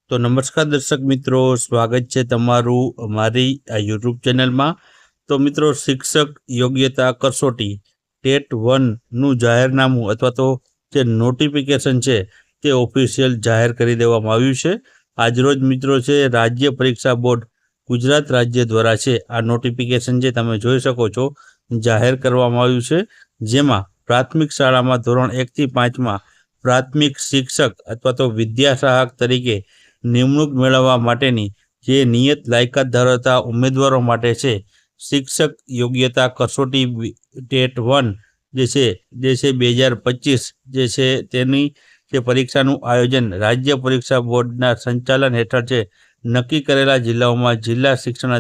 તો નમસ્કાર દર્શક મિત્રો, સ્વાગત છે તમારું અમારી આ યુટ્યુબ ચેનલમાં। તો મિત્રો, શિક્ષક યોગ્યતા કસોટી ટેટ 1નું જાહેરનામું અથવા તો જે નોટિફિકેશન છે તે ઓફિશિયલ જાહેર કરી દેવામાં આવ્યું છે। આજરોજ મિત્રો છે રાજ્ય પરીક્ષા બોર્ડ ગુજરાત રાજ્ય દ્વારા છે આ નોટિફિકેશન જે તમે જોઈ શકો છો જાહેર કરવામાં આવ્યું છે, જેમાં પ્રાથમિક શાળામાં ધોરણ 1 થી 5માં પ્રાથમિક શિક્ષક અથવા તો વિદ્યા સહાયક તરીકે નિમણૂક મેળવવા માટેની જે નિયત લાયકાત ધરાવતા ઉમેદવારો માટે છે શિક્ષક યોગ્યતા કસોટી ટેટ 1 જે છે 2025 જે છે તેની જે પરીક્ષાનું આયોજન રાજ્ય પરીક્ષા બોર્ડના સંચાલન હેઠળ છે નક્કી કરેલા જિલ્લાઓમાં જિલ્લા શિક્ષણ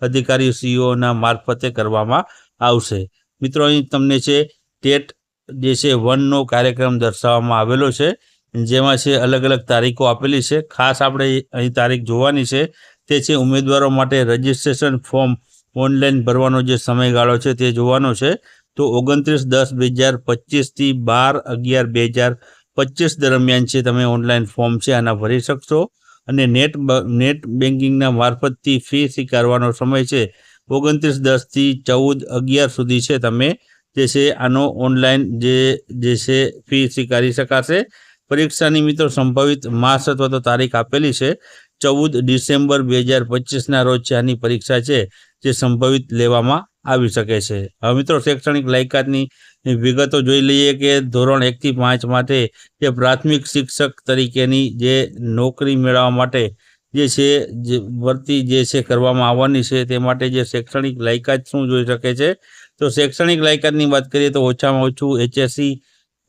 અધિકારી સીઓના મારફતે કરવામાં આવશે। મિત્રો, અહીં તમને છે ટેટ જે છે 1નો કાર્યક્રમ દર્શાવવામાં આવેલો છે, જેમાં છે અલગ અલગ તારીખો આપેલી છે। ખાસ આપણે અહીં તારીખ જોવાની છે તે છે ઉમેદવારો માટે રજિસ્ટ્રેશન ફોર્મ ઓનલાઈન ભરવાનો જે સમયગાળો છે તે જોવાનો છે। તો 29/10/2025 થી 12/11/2025 દરમિયાન છે તમે ઓનલાઈન ફોર્મ છે આના ભરી શકશો। અને નેટ બેન્કિંગના મારફતથી ફી સ્વીકારવાનો સમય છે 29/10 થી 14/11 સુધી છે તમે જે છે આનો ઓનલાઈન જે છે ફી સ્વીકારી શકાશે। પરીક્ષાની મિત્રો સંભવિત માસ અથવા તો તારીખ આપેલી છે 14 ડિસેમ્બર 2025ના રોજ છે આની પરીક્ષા છે જે સંભવિત લેવામાં આવી શકે છે। હવે મિત્રો, શૈક્ષણિક લાયકાતની વિગતો જોઈ લઈએ કે ધોરણ 1 થી 5 માટે જે પ્રાથમિક શિક્ષક તરીકેની જે નોકરી મેળવવા માટે જે છે જે ભરતી જે છે કરવામાં આવવાની છે તે માટે જે શૈક્ષણિક લાયકાત શું જોઈ શકે છે। તો શૈક્ષણિક લાયકાતની વાત કરીએ તો ઓછામાં ઓછું HSC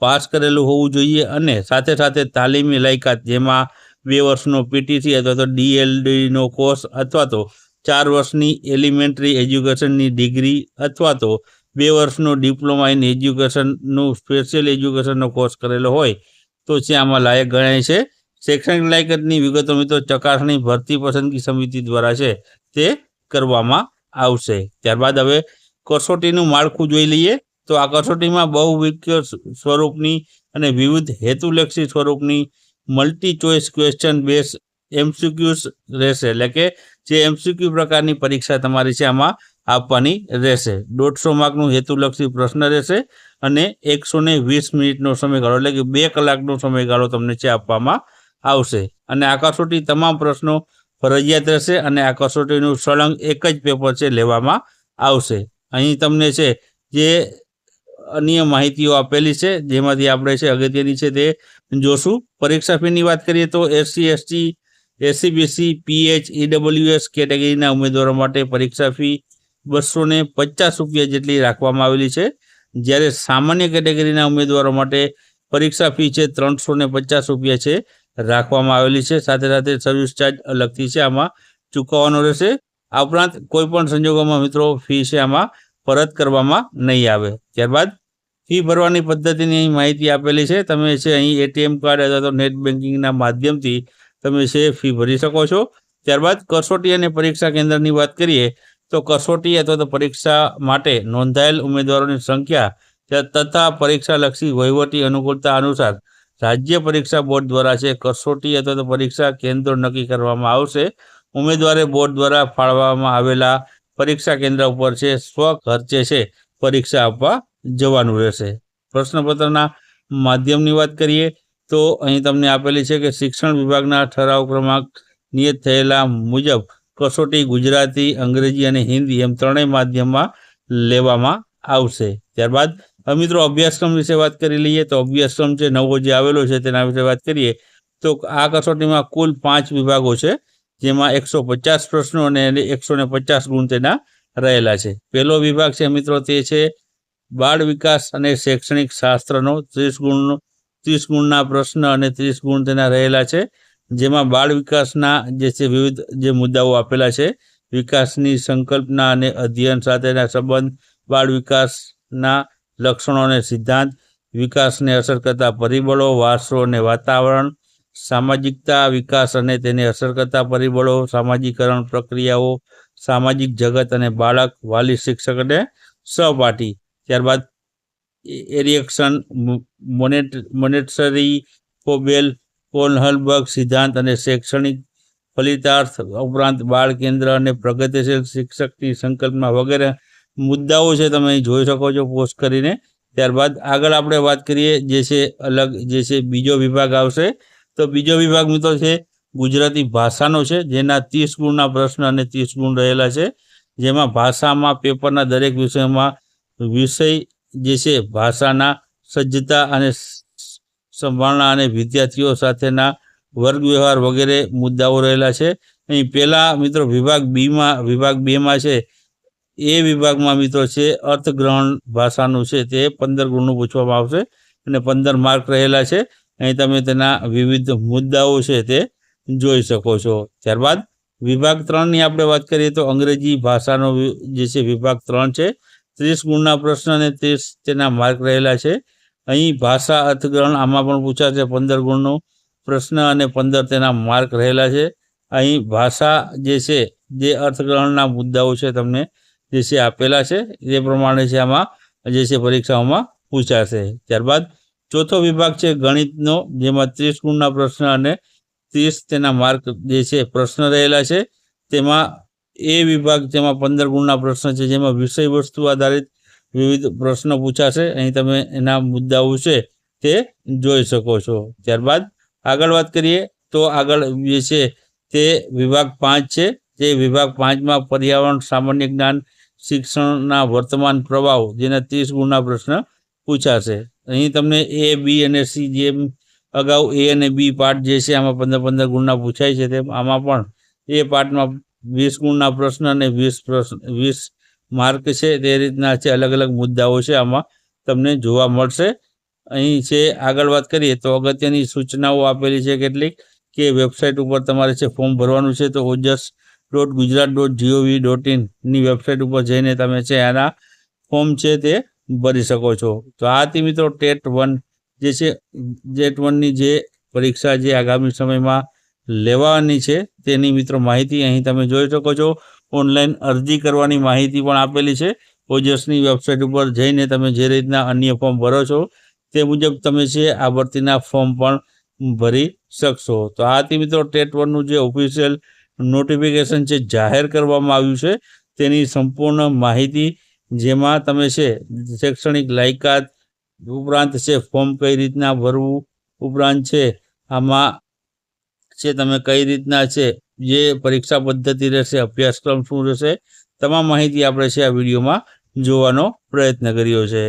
પાસ કરેલું હોવું જોઈએ અને સાથે સાથે તાલીમી લાયકાત જેમાં 2 વર્ષનો PTC અથવા તો DLDનો કોર્સ અથવા તો 4 વર્ષની એલિમેન્ટરી એજ્યુકેશનની ડિગ્રી અથવા તો 2 વર્ષનો ડિપ્લોમા ઇન એજ્યુકેશનનું સ્પેશિયલ એજ્યુકેશનનો કોર્સ કરેલો હોય તો છે આમાં લાયક ગણાય છે। શૈક્ષણિક લાયકાતની વિગતો મિત્રો ચકાસણી ભરતી પસંદગી સમિતિ દ્વારા છે તે કરવામાં આવશે। ત્યારબાદ હવે કસોટીનું માળખું જોઈ લઈએ તો આ કસોટીમાં બહુવિધ સ્વરૂપની અને વિવિધ હેતુલક્ષી સ્વરૂપની multi choice question base MCQs રહેશે, એટલે કે જે MCQ પ્રકારની પરીક્ષા તમારી છે આમાં આપવાની રહેશે। 150 માર્કનું હેતુલક્ષી પ્રશ્ન રહેશે અને 120 મિનિટનો સમયગાળો એટલે કે 2 કલાકનો સમયગાળો તમને છે આપવામાં આવશે। અને આ કસોટી તમામ પ્રશ્નો ફરજિયાત રહેશે અને આ કસોટીનું સળંગ એક જ પેપર છે લેવામાં આવશે। અહીં તમને છે જે અન્ય માહિતીઓ આપેલી છે જેમાંથી આપણે છે અગત્યની છે તે જોશું। પરીક્ષા ફીની વાત કરીએ તો SC ST SC BC PH EWS કેટેગરીના ઉમેદવારો માટે પરીક્ષા ફી 250 રૂપિયા જેટલી રાખવામાં આવેલી છે, જ્યારે સામાન્ય કેટેગરીના ઉમેદવારો માટે પરીક્ષા ફી છે 350 રૂપિયા છે રાખવામાં આવેલી છે। સાથે સાથે સર્વિસ ચાર્જ અલગથી છે આમાં ચૂકવવાનો રહેશે। આ ઉપરાંત કોઈ પણ સંજોગોમાં મિત્રો ફી છે આમાં પરત કરવામાં નહીં આવે। ત્યારબાદ ફી ભરવાની પદ્ધતિની અહીં માહિતી આપેલી છે। તમે છે અહીં ATM કાર્ડ અથવા તો નેટ બેન્કિંગના માધ્યમથી તમે છે ફી ભરી શકો છો। ત્યારબાદ કસોટી અને પરીક્ષા કેન્દ્રની વાત કરીએ તો કસોટી અથવા તો પરીક્ષા માટે નોંધાયેલ ઉમેદવારોની સંખ્યા તથા પરીક્ષાલક્ષી વહીવટી અનુકૂળતા અનુસાર રાજ્ય પરીક્ષા બોર્ડ દ્વારા છે કસોટી અથવા તો પરીક્ષા કેન્દ્રો નક્કી કરવામાં આવશે। ઉમેદવારે બોર્ડ દ્વારા ફાળવવામાં આવેલા પરીક્ષા કેન્દ્ર ઉપર છે સ્વખર્ચે છે પરીક્ષા આપવા જવાનું રહેશે। પ્રશ્નપત્રના માધ્યમની વાત કરીએ તો અહીં તમને આપેલી છે કે શિક્ષણ વિભાગના ઠરાવ ક્રમાંક નિયત થયેલા મુજબ કસોટી ગુજરાતી, અંગ્રેજી અને હિન્દી એમ ત્રણેય માધ્યમમાં લેવામાં આવશે। ત્યારબાદ મિત્રો અભ્યાસક્રમ વિશે વાત કરી લઈએ તો અભ્યાસક્રમ છે નવો જે આવેલો છે તેના વિશે વાત કરીએ તો આ કસોટીમાં કુલ 5 વિભાગો છે, જેમાં 150 પ્રશ્નો અને 150 ગુણ તેના રહેલા છે। પહેલો વિભાગ છે મિત્રો તે છે બાળ વિકાસ અને શૈક્ષણિક શાસ્ત્રનો 30 ગુણના પ્રશ્ન અને 30 ગુણ તેના રહેલા છે, જેમાં બાળ વિકાસના જે છે વિવિધ જે મુદ્દાઓ આપેલા છે, વિકાસની સંકલ્પના અને અધ્યયન સાથેના સંબંધ, બાળ વિકાસના લક્ષણો અને સિદ્ધાંત, વિકાસને અસર કરતા પરિબળો, વારસો અને વાતાવરણ, સામાજિકતા, વિકાસ અને તેને અસર કરતા પરિબળો, સામાજિકરણ પ્રક્રિયાઓ, સામાજિક જગત અને બાળક, વાલી, શિક્ષક અને સહપાઠી। ત્યારબાદ એરિએક્શન, મોનેટરી, પોબેલ, કોનહલબર્ગ સિદ્ધાંત અને શૈક્ષણિક ફલિતાર્થ ઉપરાંત બાળ કેન્દ્ર અને પ્રગતિશીલ શિક્ષકની સંકલ્પના વગેરે મુદ્દાઓ છે તમે અહીં જોઈ શકો છો પોસ્ટ કરીને। ત્યારબાદ આગળ આપણે વાત કરીએ જે છે અલગ જે છે બીજો વિભાગ આવશે। તો બીજો વિભાગ મિત્રો છે ગુજરાતી ભાષાનો છે, જેના 30 ગુણના પ્રશ્ન અને 30 ગુણ રહેલા છે, જેમાં ભાષામાં પેપરના દરેક વિષયમાં વિષય જે છે ભાષાના સજ્જતા અને સંભાળના અને વિદ્યાર્થીઓ સાથેના વર્ગ વ્યવહાર વગેરે મુદ્દાઓ રહેલા છે। અહીં પહેલા મિત્રો વિભાગ બીમાં છે એ વિભાગમાં મિત્રો છે અર્થગ્રહણ ભાષાનું છે તે 15 ગુણનું પૂછવામાં આવશે અને 15 માર્ક રહેલા છે। અહીં તમે તેના વિવિધ મુદ્દાઓ છે તે જોઈ શકો છો। ત્યારબાદ વિભાગ 3ની આપણે વાત કરીએ તો અંગ્રેજી ભાષાનો જે છે વિભાગ 3 છે, 30 ગુણના પ્રશ્ન અને 30 તેના માર્ક રહેલા છે। અહીં ભાષા અર્થગ્રહણ આમાં પણ પૂછાશે 15 ગુણનો પ્રશ્ન અને 15 તેના માર્ક રહેલા છે। અહીં ભાષા જે છે જે અર્થગ્રહણના મુદ્દાઓ છે તમને જે છે આપેલા છે એ પ્રમાણે છે આમાં જે છે પરીક્ષાઓમાં પૂછાશે। ત્યારબાદ ચોથો વિભાગ છે ગણિતનો, જેમાં 30 ગુણના પ્રશ્ન અને 30 તેના માર્ક જે છે પ્રશ્ન રહેલા છે। તેમાં એ વિભાગ જેમાં 15 ગુણના પ્રશ્ન છે, જેમાં વિષય વસ્તુ આધારિત વિવિધ પ્રશ્નો પૂછાશે। અહીં તમે એના મુદ્દાઓ છે તે જોઈ શકો છો। ત્યારબાદ આગળ વાત કરીએ તો આગળ જે છે તે વિભાગ 5 છે, જે વિભાગ 5માં પર્યાવરણ, સામાન્ય જ્ઞાન, શિક્ષણના વર્તમાન પ્રભાવ, જેના 30 ગુણના પ્રશ્ન પૂછાશે। અહીં તમને A, B અને C જેમ અગાઉ A અને B પાર્ટ જે છે આમાં 15 ગુણના પૂછાય છે, તેમ આમાં પણ એ પાર્ટમાં 20 ગુણના પ્રશ્ન અને 20 માર્ક છે તે રીતના છે અલગ અલગ મુદ્દાઓ છે આમાં તમને જોવા મળશે। અહીં છે આગળ વાત કરીએ તો અગત્યની સૂચનાઓ આપેલી છે કેટલીક, કે વેબસાઇટ ઉપર તમારે છે ફોર્મ ભરવાનું છે, તો ojas.gujarat.gov.in ની વેબસાઇટ ઉપર જઈને તમે છે આના ફોર્મ છે તે ભરી શકો છો। તો આ હતી મિત્રો ટેટ 1 જે છે ટેટ 1ની જે પરીક્ષા જે આગામી સમયમાં લેવાની છે તેની મિત્રો માહિતી અહીં તમે જોઈ શકો છો। ઓનલાઈન અરજી કરવાની માહિતી પણ આપેલી છે ઓજસની વેબસાઇટ ઉપર જઈને તમે જે રીતના અન્ય ફોર્મ ભરો છો તે મુજબ તમે છે આ ભરતીના ફોર્મ પણ ભરી શકશો। તો આ હતી મિત્રો ટેટ 1નું જે ઓફિશિયલ નોટિફિકેશન છે જાહેર કરવામાં આવ્યું છે તેની સંપૂર્ણ માહિતી, જેમાં તમે છે શૈક્ષણિક લાયકાત ઉપરાંત છે ફોર્મ કઈ રીતના ભરવું, ઉપરાંત છે આમાં છે તમે કઈ રીતના છે જે પરીક્ષા પદ્ધતિ રહેશે, અભ્યાસક્રમ શું રહેશે, તમામ માહિતી આપણે છે આ વિડીયોમાં જોવાનો પ્રયત્ન કર્યો છે।